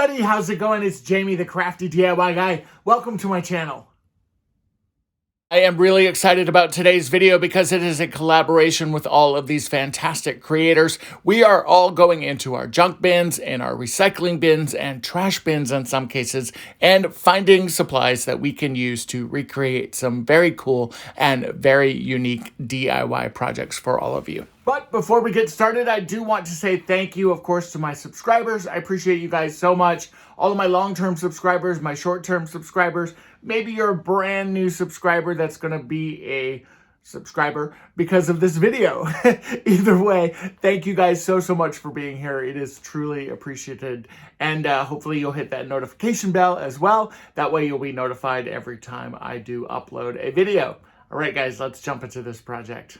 everybody, how's it going? It's Jamie, the crafty DIY guy. Welcome to my channel. I am really excited about today's video because it is a collaboration with all of these fantastic creators. We are all going into our junk bins and our recycling bins and trash bins in some cases and finding supplies that we can use to recreate some very cool and very unique DIY projects for all of you. But before we get started, I do want to say thank you, of course, to my subscribers. I appreciate you guys so much. All of my long-term subscribers, my short-term subscribers. Maybe you're a brand new subscriber that's going to be a subscriber because of this video. Either way, thank you guys so much for being here. It is truly appreciated. And hopefully you'll hit that notification bell as well. That way you'll be notified every time I do upload a video. All right, guys, let's jump into this project.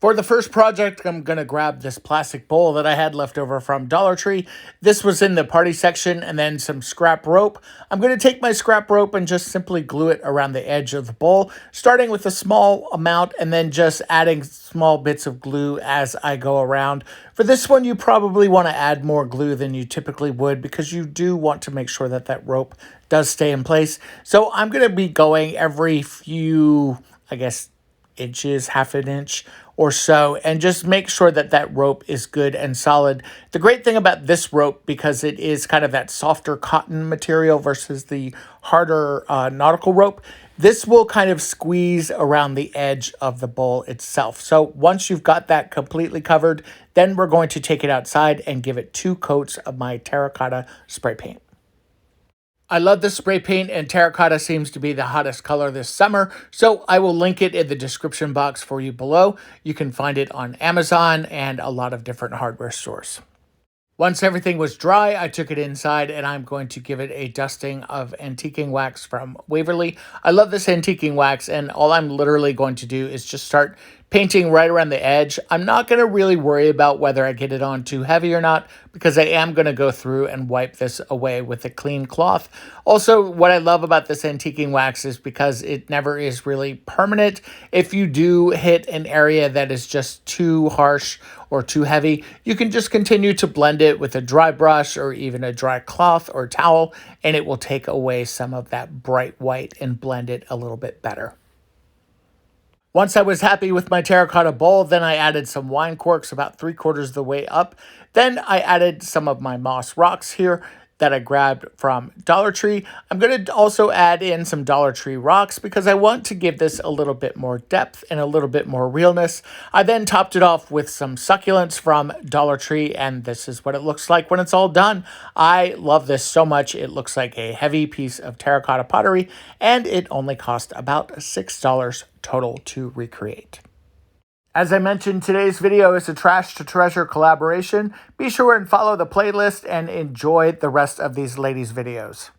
For the first project, I'm going to grab this plastic bowl that I had left over from Dollar Tree. This was in the party section, and then some scrap rope. I'm going to take my scrap rope and just simply glue it around the edge of the bowl, starting with a small amount and then just adding small bits of glue as I go around. For this one, you probably want to add more glue than you typically would because you do want to make sure that that rope does stay in place. So I'm going to be going every few, I guess, inches, half an inch or so, and just make sure that that rope is good and solid. The great thing about this rope, because it is kind of that softer cotton material versus the harder nautical rope, this will kind of squeeze around the edge of the bowl itself. So once you've got that completely covered, then we're going to take it outside and give it 2 coats of my terracotta spray paint. I love this spray paint, and terracotta seems to be the hottest color this summer, so I will link it in the description box for you below. You can find it on Amazon and a lot of different hardware stores. Once everything was dry, I took it inside and I'm going to give it a dusting of antiquing wax from Waverly. I love this antiquing wax, and all I'm literally going to do is just start painting right around the edge. I'm not going to really worry about whether I get it on too heavy or not because I am going to go through and wipe this away with a clean cloth. Also, what I love about this antiquing wax is because it never is really permanent. If you do hit an area that is just too harsh or too heavy, you can just continue to blend it with a dry brush or even a dry cloth or towel, and it will take away some of that bright white and blend it a little bit better. Once I was happy with my terracotta bowl, then I added some wine corks about 3/4 of the way up. Then I added some of my moss rocks here that I grabbed from Dollar Tree. I'm going to also add in some Dollar Tree rocks because I want to give this a little bit more depth and a little bit more realness. I then topped it off with some succulents from Dollar Tree, and this is what it looks like when it's all done. I love this so much. It looks like a heavy piece of terracotta pottery, and it only cost about $6 total to recreate. As I mentioned, today's video is a Trash to Treasure collaboration. Be sure and follow the playlist and enjoy the rest of these ladies' videos.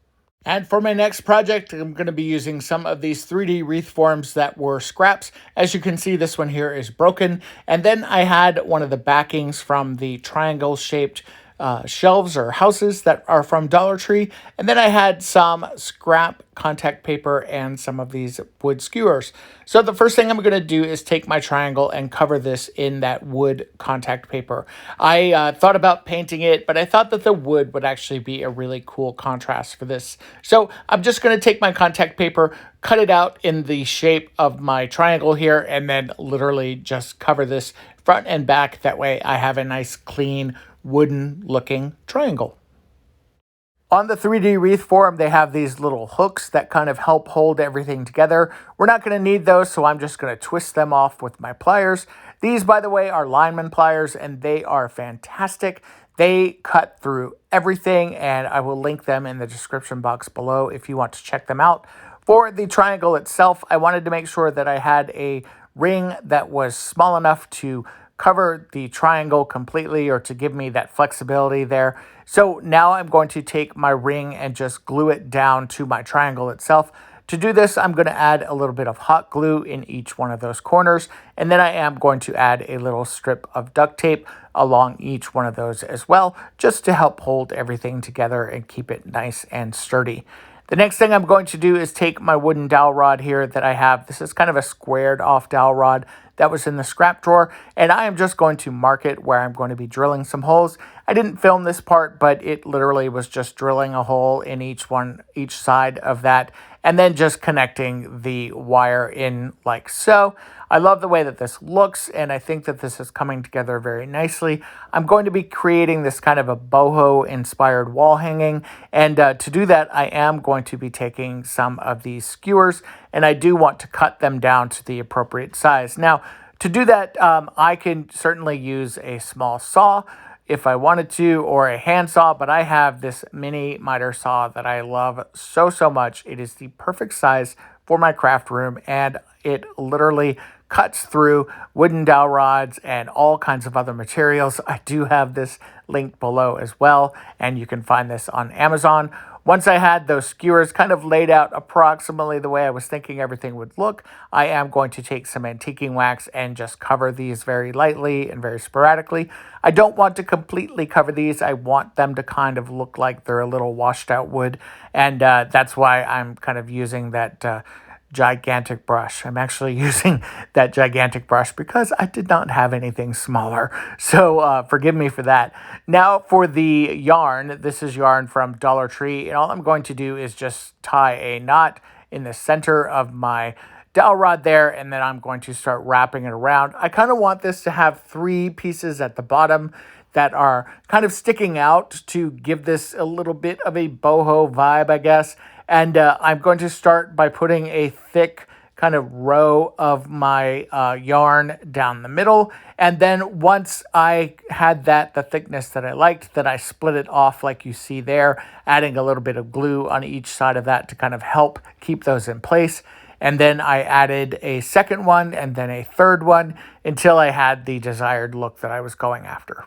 And for my next project, I'm going to be using some of these 3D wreath forms that were scraps. As you can see, this one here is broken. And then I had one of the backings from the triangle-shaped shelves or houses that are from Dollar Tree. And then I had some scrap contact paper and some of these wood skewers. So the first thing I'm going to do is take my triangle and cover this in that wood contact paper. I thought about painting it, but I thought that the wood would actually be a really cool contrast for this. So I'm just going to take my contact paper, cut it out in the shape of my triangle here, and then literally just cover this front and back. That way I have a nice clean wooden looking triangle. On the 3D wreath form, they have these little hooks that kind of help hold everything together. We're not going to need those, so I'm just going to twist them off with my pliers. These, by the way, are Lineman Pliers, and they are fantastic. They cut through everything, and I will link them in the description box below if you want to check them out. For the triangle itself, I wanted to make sure that I had a ring that was small enough to cover the triangle completely or to give me that flexibility there. So now I'm going to take my ring and just glue it down to my triangle itself. To do this, I'm going to add a little bit of hot glue in each one of those corners, and then I am going to add a little strip of duct tape along each one of those as well, just to help hold everything together and keep it nice and sturdy. The next thing I'm going to do is take my wooden dowel rod here that I have. This is kind of a squared off dowel rod that was in the scrap drawer, and I am just going to mark it where I'm going to be drilling some holes. I didn't film this part, but it literally was just drilling a hole in each side of that, and then just connecting the wire in like so. I love the way that this looks, and I think that this is coming together very nicely. I'm going to be creating this kind of a boho inspired wall hanging, and to do that, I am going to be taking some of these skewers, and I do want to cut them down to the appropriate size. Now, to do that, I can certainly use a small saw if I wanted to, or a hand saw, but I have this mini miter saw that I love so much. It is the perfect size for my craft room, and it literally cuts through wooden dowel rods and all kinds of other materials. I do have this linked below as well, and you can find this on Amazon. Once I had those skewers kind of laid out approximately the way I was thinking everything would look, I am going to take some antiquing wax and just cover these very lightly and very sporadically. I don't want to completely cover these. I want them to kind of look like they're a little washed out wood, and that's why I'm kind of using that gigantic brush. I'm actually using that gigantic brush because I did not have anything smaller. So forgive me for that. Now for the yarn, this is yarn from Dollar Tree, and all I'm going to do is just tie a knot in the center of my dowel rod there, and then I'm going to start wrapping it around. I kind of want this to have 3 pieces at the bottom that are kind of sticking out to give this a little bit of a boho vibe, I guess. And I'm going to start by putting a thick kind of row of my yarn down the middle. And then once I had that, the thickness that I liked, then I split it off like you see there, adding a little bit of glue on each side of that to kind of help keep those in place. And then I added a second one and then a third one until I had the desired look that I was going after.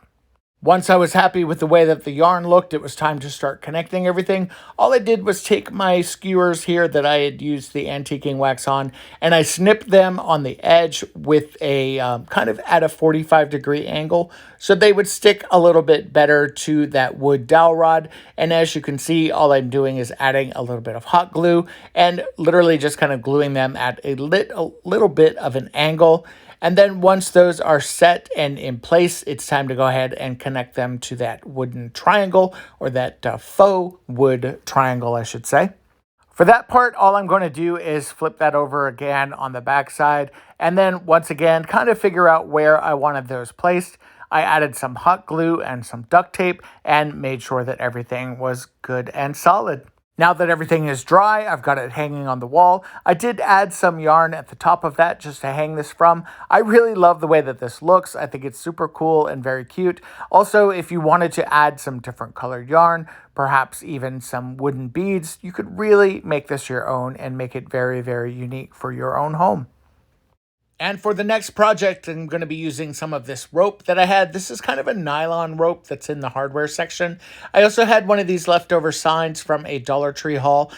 Once I was happy with the way that the yarn looked, it was time to start connecting everything. All I did was take my skewers here that I had used the antiquing wax on, and I snipped them on the edge with a kind of at a 45-degree angle, so they would stick a little bit better to that wood dowel rod. And as you can see, all I'm doing is adding a little bit of hot glue and literally just kind of gluing them at a little bit of an angle. And then once those are set and in place, it's time to go ahead and connect them to that wooden triangle, or that faux wood triangle, I should say. For that part, all I'm going to do is flip that over again on the back side, and then once again, kind of figure out where I wanted those placed. I added some hot glue and some duct tape and made sure that everything was good and solid. Now that everything is dry, I've got it hanging on the wall. I did add some yarn at the top of that just to hang this from. I really love the way that this looks. I think it's super cool and very cute. Also, if you wanted to add some different colored yarn, perhaps even some wooden beads, you could really make this your own and make it very, very unique for your own home. And for the next project, I'm going to be using some of this rope that I had. This is kind of a nylon rope that's in the hardware section. I also had one of these leftover signs from a Dollar Tree haul.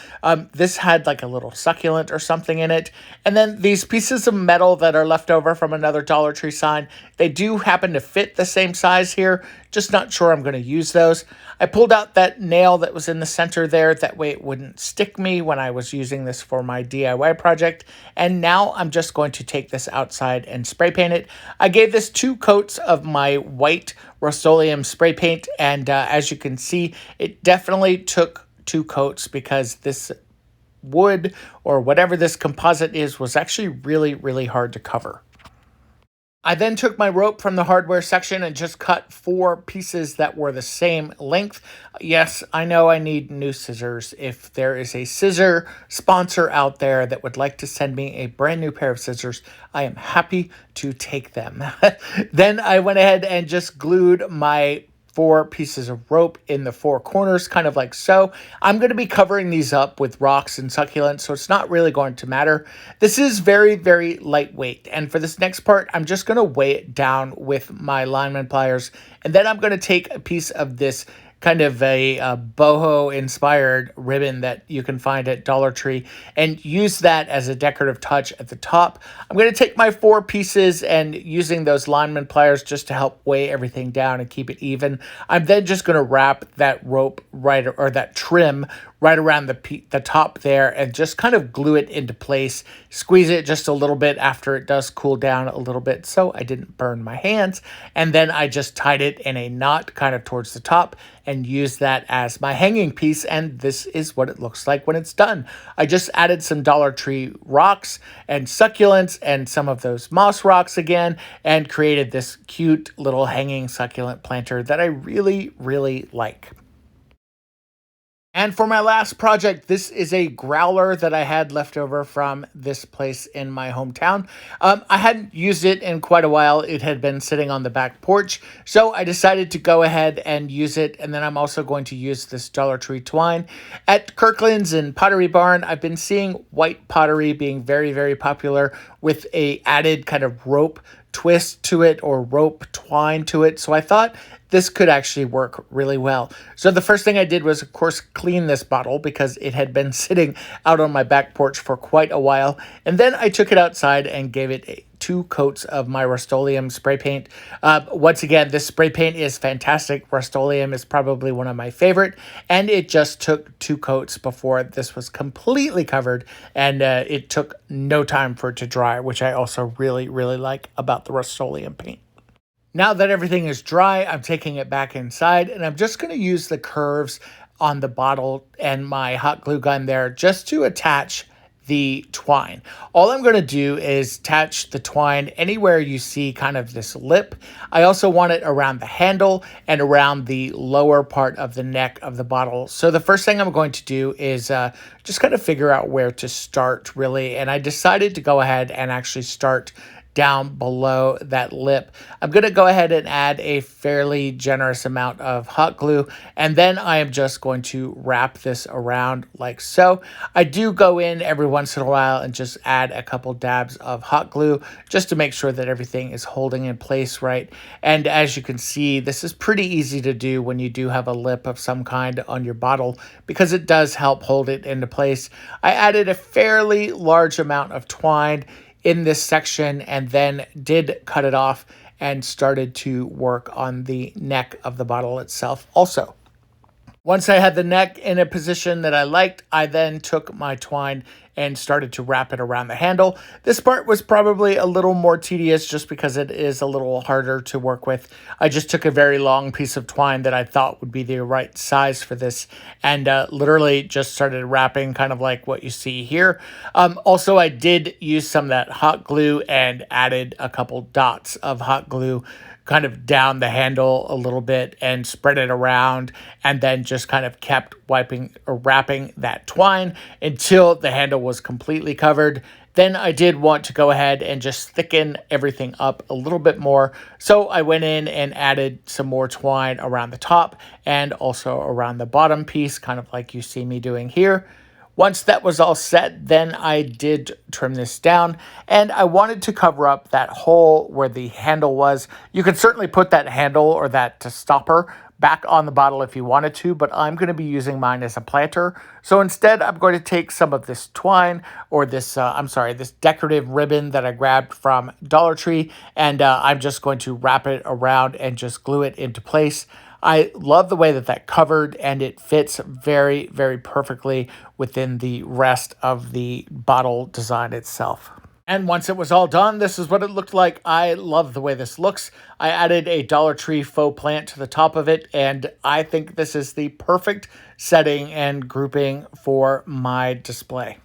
This had like a little succulent or something in it. And then these pieces of metal that are left over from another Dollar Tree sign, they do happen to fit the same size here. Just not sure I'm going to use those. I pulled out that nail that was in the center there. That way it wouldn't stick me when I was using this for my DIY project. And now I'm just going to take this outside and spray paint it. I gave this 2 coats of my white Rust-Oleum spray paint. And as you can see, it definitely took 2 coats because this wood, or whatever this composite is, was actually really, really hard to cover. I then took my rope from the hardware section and just cut 4 pieces that were the same length. Yes, I know I need new scissors. If there is a scissor sponsor out there that would like to send me a brand new pair of scissors, I am happy to take them. Then I went ahead and just glued my 4 pieces of rope in the 4 corners, kind of like so. I'm going to be covering these up with rocks and succulents, so it's not really going to matter. This is very, very lightweight, and for this next part, I'm just going to weigh it down with my Lineman Pliers, and then I'm going to take a piece of this kind of a boho inspired ribbon that you can find at Dollar Tree and use that as a decorative touch at the top. I'm going to take my 4 pieces and using those lineman pliers just to help weigh everything down and keep it even. I'm then just going to wrap that rope right, or that trim right around the top there and just kind of glue it into place. Squeeze it just a little bit after it does cool down a little bit so I didn't burn my hands. And then I just tied it in a knot kind of towards the top and used that as my hanging piece. And this is what it looks like when it's done. I just added some Dollar Tree rocks and succulents and some of those moss rocks again and created this cute little hanging succulent planter that I really, really like. And for my last project, this is a growler that I had left over from this place in my hometown. I hadn't used it in quite a while. It had been sitting on the back porch. So I decided to go ahead and use it. And then I'm also going to use this Dollar Tree twine. At Kirkland's and Pottery Barn, I've been seeing white pottery being very, very popular with a added kind of rope twist to it or rope twine to it. So I thought this could actually work really well. So the first thing I did was, of course, clean this bottle because it had been sitting out on my back porch for quite a while. And then I took it outside and gave it 2 coats of my Rust-Oleum spray paint. Once again, this spray paint is fantastic. Rust-Oleum is probably one of my favorite. And it just took 2 coats before this was completely covered. And it took no time for it to dry, which I also really, really like about the Rust-Oleum paint. Now that everything is dry, I'm taking it back inside and I'm just going to use the curves on the bottle and my hot glue gun there just to attach the twine. All I'm going to do is attach the twine anywhere you see kind of this lip. I also want it around the handle and around the lower part of the neck of the bottle. So the first thing I'm going to do is just kind of figure out where to start really. And I decided to go ahead and actually start down below that lip. I'm going to go ahead and add a fairly generous amount of hot glue, and then I am just going to wrap this around like so. I do go in every once in a while and just add a couple dabs of hot glue just to make sure that everything is holding in place right. And as you can see, this is pretty easy to do when you do have a lip of some kind on your bottle because it does help hold it into place. I added a fairly large amount of twine in this section and then did cut it off and started to work on the neck of the bottle itself also. Once I had the neck in a position that I liked, I then took my twine and started to wrap it around the handle. This part was probably a little more tedious just because it is a little harder to work with. I just took a very long piece of twine that I thought would be the right size for this and literally just started wrapping kind of like what you see here. Also, I did use some of that hot glue and added a couple dots of hot glue kind of down the handle a little bit and spread it around and then just kind of kept wrapping that twine until the handle was completely covered. Then I did want to go ahead and just thicken everything up a little bit more. So I went in and added some more twine around the top and also around the bottom piece, kind of like you see me doing here. Once that was all set, then I did trim this down and I wanted to cover up that hole where the handle was. You could certainly put that handle or that stopper back on the bottle if you wanted to, but I'm going to be using mine as a planter. So instead, I'm going to take some of this twine or this decorative ribbon that I grabbed from Dollar Tree, and I'm just going to wrap it around and just glue it into place. I love the way that covered and it fits very, very perfectly within the rest of the bottle design itself. And once it was all done, this is what it looked like. I love the way this looks. I added a Dollar Tree faux plant to the top of it, and I think this is the perfect setting and grouping for my display.